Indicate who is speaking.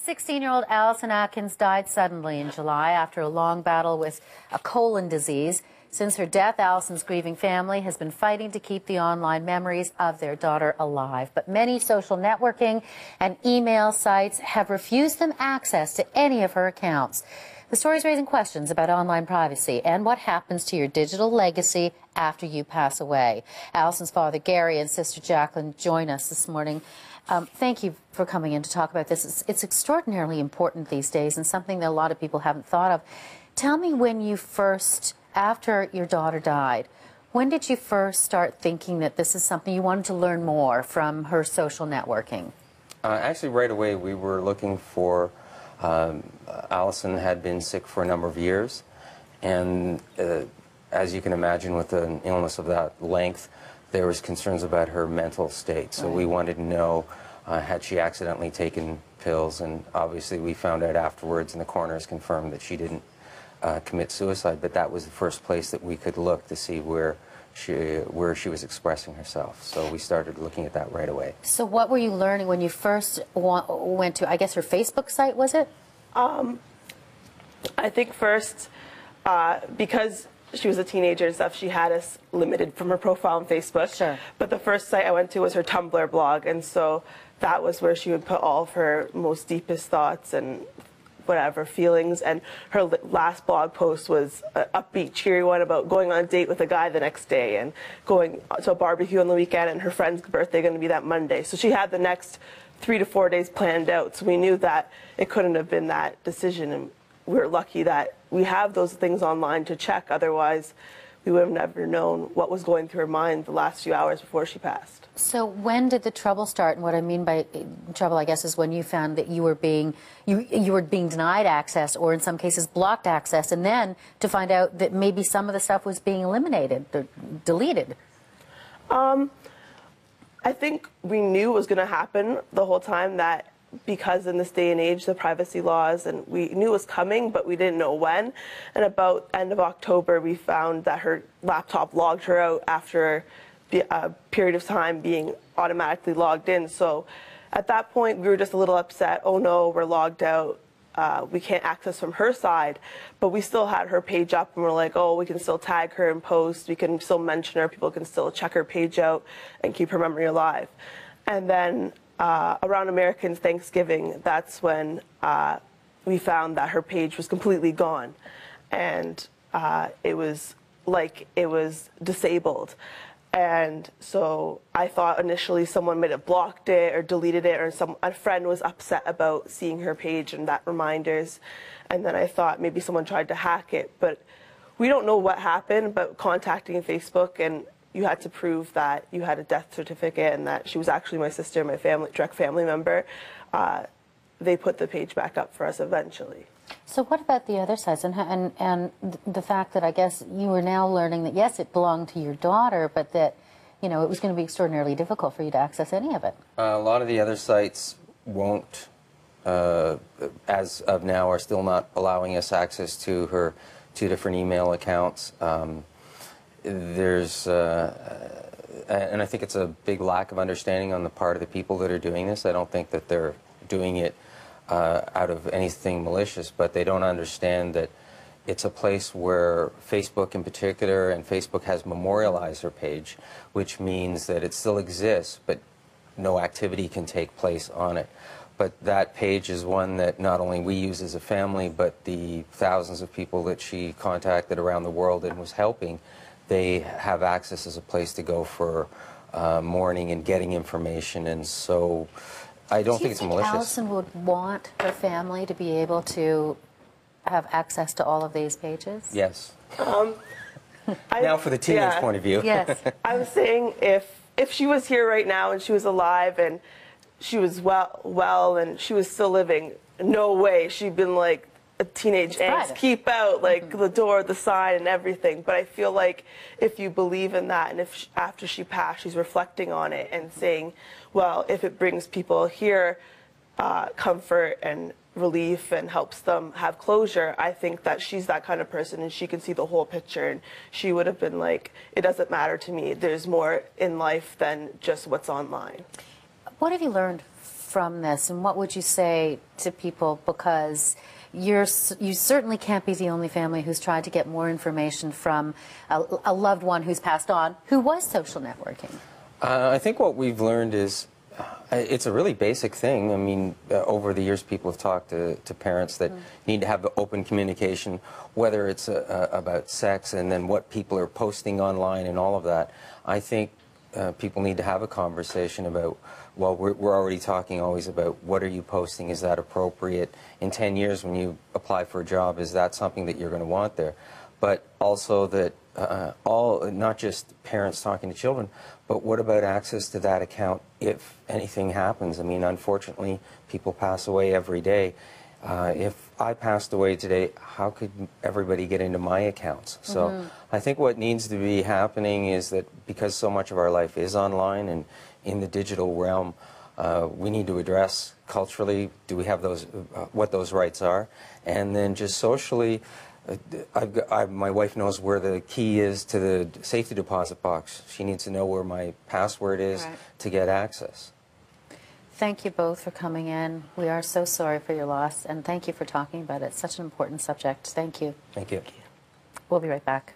Speaker 1: 16-year-old Allison Atkins died suddenly in July after a long battle with a colon disease. Since her death, Allison's grieving family has been fighting to keep the online memories of their daughter alive. But many social networking and email sites have refused them access to any of her accounts. The story's raising questions about online privacy and what happens to your digital legacy after you pass away. Allison's father, Gary, and sister Jaclyn join us this morning. Thank you for coming in to talk about this. It's extraordinarily important these days and something that a lot of people haven't thought of. Tell me when you first, after your daughter died, when did you first start thinking that this is something you wanted to learn more from her social networking?
Speaker 2: Actually, right away we were looking for, Allison had been sick for a number of years, and as you can imagine with an illness of that length, there was concerns about her mental state. So we wanted to know, had she accidentally taken pills, and obviously we found out afterwards, and the coroners confirmed that she didn't commit suicide, but that was the first place that we could look to see where she was expressing herself. So we started looking at that right away. So
Speaker 1: what were you learning when you first went to, I guess, her Facebook site, was it?
Speaker 3: I think first, because she was a teenager and stuff, she had us limited from her profile on Facebook.
Speaker 1: Sure.
Speaker 3: But the first site I went to was her Tumblr blog, and so that was where she would put all of her most deepest thoughts and whatever feelings. And her last blog post was an upbeat, cheery one about going on a date with a guy the next day and going to a barbecue on the weekend, and her friend's birthday going to be that Monday. So she had the next 3 to 4 days planned out. So we knew that it couldn't have been that decision, and we were lucky that we have those things online to check. Otherwise, we would have never known what was going through her mind the last few hours before she passed.
Speaker 1: So when did the trouble start? And what I mean by trouble, I guess, is when you found that you were being denied access, or in some cases blocked access, and then to find out that maybe some of the stuff was being eliminated, or deleted.
Speaker 3: I think we knew it was going to happen the whole time, that because in this day and age, the privacy laws, and we knew it was coming, but we didn't know when. And about end of October, we found that her laptop logged her out after the period of time being automatically logged in. So at that point, we were just a little upset. Oh no, we're logged out. We can't access from her side, but we still had her page up, and we're like, oh, we can still tag her in posts. We can still mention her. People can still check her page out and keep her memory alive. And then around American Thanksgiving, that's when we found that her page was completely gone, and it was like it was disabled. And so I thought initially someone might have blocked it or deleted it, or a friend was upset about seeing her page and that reminders. And then I thought maybe someone tried to hack it, but we don't know what happened. But contacting Facebook, and you had to prove that you had a death certificate and that she was actually my sister, my direct family member. They put the page back up for us eventually.
Speaker 1: So what about the other sides, and the fact that I guess you were now learning that, yes, it belonged to your daughter, but that, you know, it was going to be extraordinarily difficult for you to access any of it?
Speaker 2: A lot of the other sites won't, as of now, are still not allowing us access to her 2 different email accounts. There's, and I think it's a big lack of understanding on the part of the people that are doing this. I don't think that they're doing it out of anything malicious, but they don't understand that it's a place where Facebook in particular, and Facebook has memorialized her page, which means that it still exists, but no activity can take place on it. But that page is one that not only we use as a family, but the thousands of people that she contacted around the world and was helping, they have access as a place to go for mourning and getting information. And so I don't think it's malicious.
Speaker 1: Allison would want her family to be able to have access to all of these pages?
Speaker 2: Yes. Now for the teenage point of view.
Speaker 1: Yes.
Speaker 3: I was saying if she was here right now and she was alive and she was well and she was still living, no way she'd been like a teenage angst, keep out, like the door, the sign, and everything. But I feel like if you believe in that, and if after she passed, she's reflecting on it and saying, well, if it brings people here comfort and relief and helps them have closure, I think that she's that kind of person, and she can see the whole picture, and she would have been like, it doesn't matter to me. There's more in life than just what's online.
Speaker 1: What have you learned from this, and what would you say to people? Because you certainly can't be the only family who's tried to get more information from a loved one who's passed on who was social networking.
Speaker 2: I think what we've learned is it's a really basic thing. I mean, over the years, people have talked to parents that need to have open communication, whether it's about sex and then what people are posting online and all of that. I think people need to have a conversation about, well, we're already talking always about what are you posting, is that appropriate? In 10 years when you apply for a job, is that something that you're going to want there? But also that not just parents talking to children, but what about access to that account if anything happens? I mean, unfortunately, people pass away every day. If I passed away today, how could everybody get into my accounts? So I think what needs to be happening is that because so much of our life is online and in the digital realm, we need to address culturally, do we have those, what those rights are, and then just socially, my wife knows where the key is to the safety deposit box. She needs to know where my password is to get access.
Speaker 1: Thank you both for coming in. We are so sorry for your loss, and thank you for talking about it. It's such an important subject. Thank you.
Speaker 2: Thank you.
Speaker 1: We'll be right back.